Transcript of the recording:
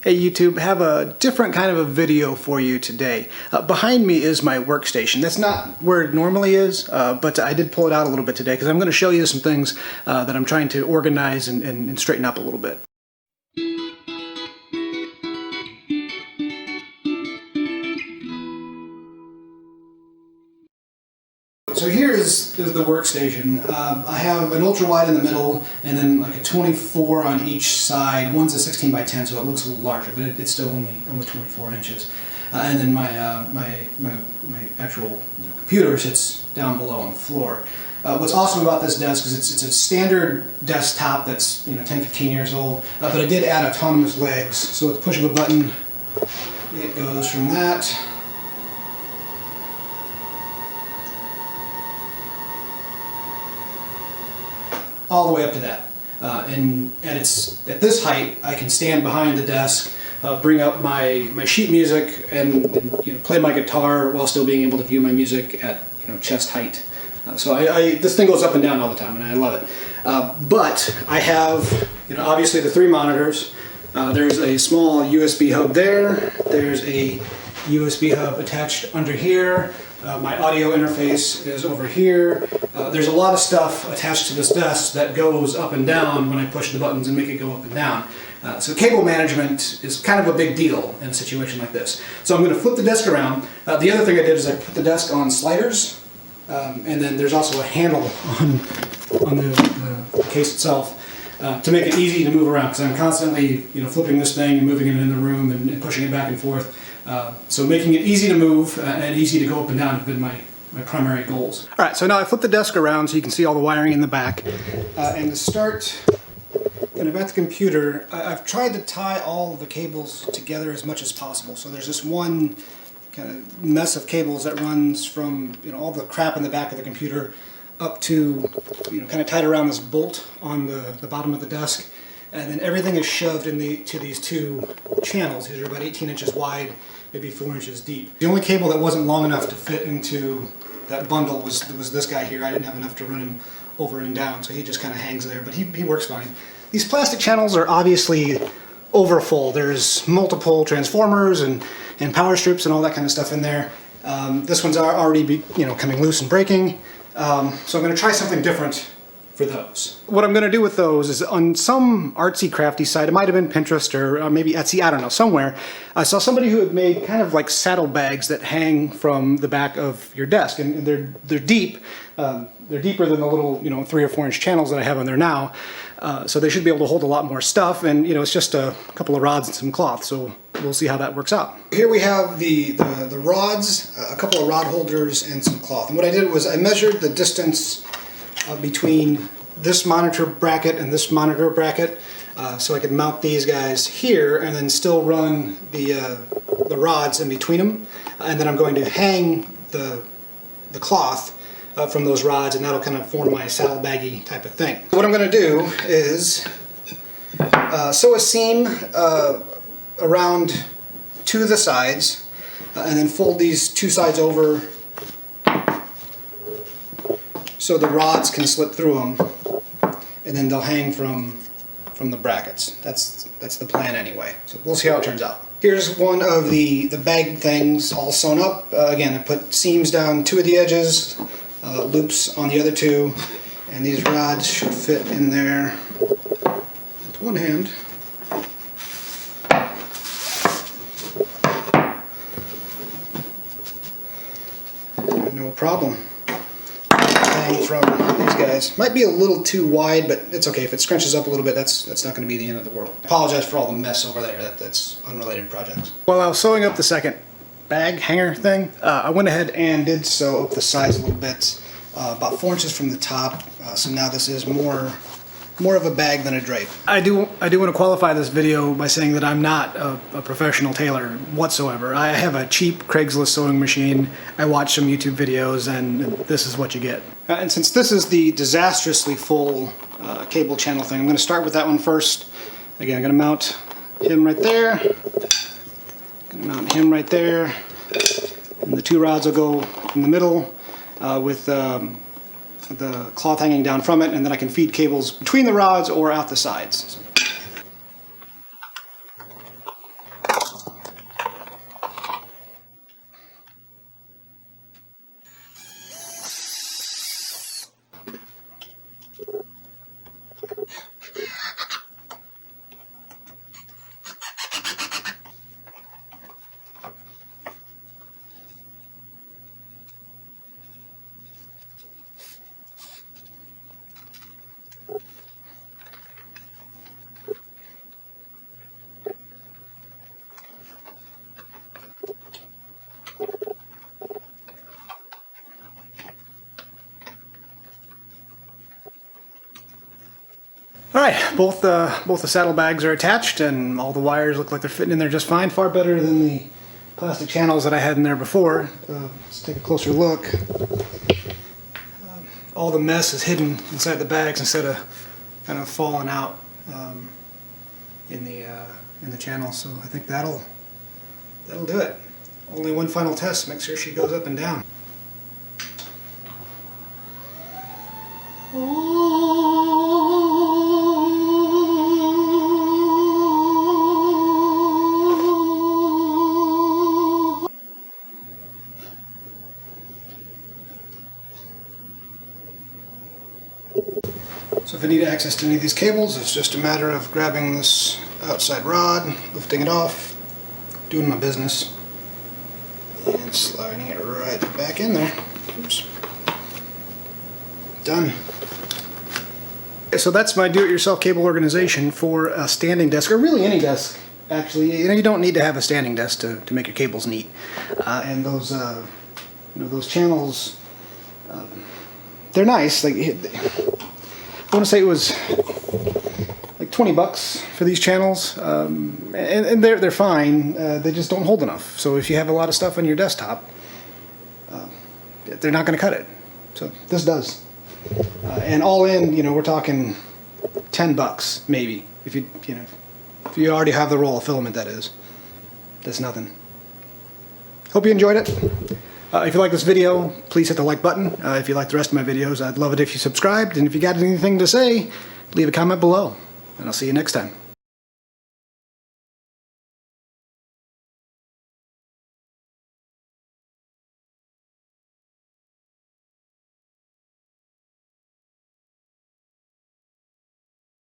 Hey YouTube, have a different kind of a video for you today. Behind me is my workstation. That's not where it normally is, but I did pull it out a little bit today because I'm going to show you some things that I'm trying to organize and straighten up a little bit. So here is the workstation. I have an ultrawide in the middle and then like a 24 on each side. One's a 16 by 10, so it looks a little larger, but it's still only 24 inches. And then my actual computer sits down below on the floor. What's awesome about this desk is it's a standard desktop that's 10-15 years old, but I did add autonomous legs. So with the push of a button, it goes from that all the way up to that. And at this height, I can stand behind the desk, bring up my sheet music, and play my guitar while still being able to view my music at chest height. So this thing goes up and down all the time, and I love it. But I have obviously the 3 monitors. There's a small USB hub there. There's a USB hub attached under here. My audio interface is over here. There's a lot of stuff attached to this desk that goes up and down when I push the buttons and make it go up and down. So cable management is kind of a big deal in a situation like this. So I'm going to flip the desk around. The other thing I did is I put the desk on sliders, and then there's also a handle on the case itself to make it easy to move around, because I'm constantly flipping this thing and moving it in the room and pushing it back and forth. So making it easy to move and easy to go up and down have been my primary goals. All right, so now I flip the desk around so you can see all the wiring in the back. And to start, kind of at the computer, I've tried to tie all of the cables together as much as possible. So there's this one kind of mess of cables that runs from all the crap in the back of the computer up to kind of tied around this bolt on the bottom of the desk. And then everything is shoved into these 2 channels. These are about 18 inches wide, maybe 4 inches deep. The only cable that wasn't long enough to fit into that bundle was this guy here. I didn't have enough to run him over and down, so he just kind of hangs there, but he works fine. These plastic channels are obviously overfull. There's multiple transformers and power strips and all that kind of stuff in there. This one's already coming loose and breaking, so I'm going to try something different for those. What I'm going to do with those is, on some artsy crafty site, it might have been Pinterest or maybe Etsy, I don't know, somewhere, I saw somebody who had made kind of like saddlebags that hang from the back of your desk, and they're deep. They're deeper than the little 3 or 4 inch channels that I have on there now, so they should be able to hold a lot more stuff, and it's just a couple of rods and some cloth, so we'll see how that works out. Here we have the rods, a couple of rod holders, and some cloth. And what I did was I measured the distance between this monitor bracket and this monitor bracket, so I could mount these guys here and then still run the rods in between them, and then I'm going to hang the cloth from those rods, and that'll kind of form my saddlebaggy type of thing. What I'm going to do is sew a seam around 2 of the sides, and then fold these 2 sides over so the rods can slip through them, and then they'll hang from the brackets. That's the plan anyway. So we'll see how it turns out. Here's one of the bag things all sewn up. Again, I put seams down 2 of the edges, loops on the other 2, and these rods should fit in there with one hand. No problem. From these guys. Might be a little too wide, but it's okay. If it scrunches up a little bit, that's not going to be the end of the world. I apologize for all the mess over there. That's unrelated projects. While I was sewing up the second bag hanger thing, I went ahead and did sew up the sides a little bit, about 4 inches from the top. So now this is more of a bag than a drape. I do want to qualify this video by saying that I'm not a professional tailor whatsoever. I have a cheap Craigslist sewing machine. I watch some YouTube videos, and this is what you get. And since this is the disastrously full cable channel thing, I'm going to start with that one first. Again, I'm going to mount him right there. I'm going to mount him right there. And the 2 rods will go in the middle with the cloth hanging down from it, and then I can feed cables between the rods or out the sides. All right, both the saddlebags are attached, and all the wires look like they're fitting in there just fine. Far better than the plastic channels that I had in there before. Let's take a closer look. All the mess is hidden inside the bags instead of kind of falling out in the channel. So I think that'll do it. Only one final test. Make sure she goes up and down. So if I need access to any of these cables, it's just a matter of grabbing this outside rod, lifting it off, doing my business, and sliding it right back in there. Oops. Done. So that's my do-it-yourself cable organization for a standing desk, or really any desk, actually. You don't need to have a standing desk to make your cables neat. And those, those channels, they're nice. Like, I want to say it was like 20 bucks for these channels, and they're fine. They just don't hold enough. So if you have a lot of stuff on your desktop, they're not going to cut it. So this does. And all in, we're talking 10 bucks maybe. If if you already have the roll of filament, that is. That's nothing. Hope you enjoyed it. If you like this video, please hit the like button. If you like the rest of my videos, I'd love it if you subscribed. And if you got anything to say, leave a comment below. And I'll see you next time.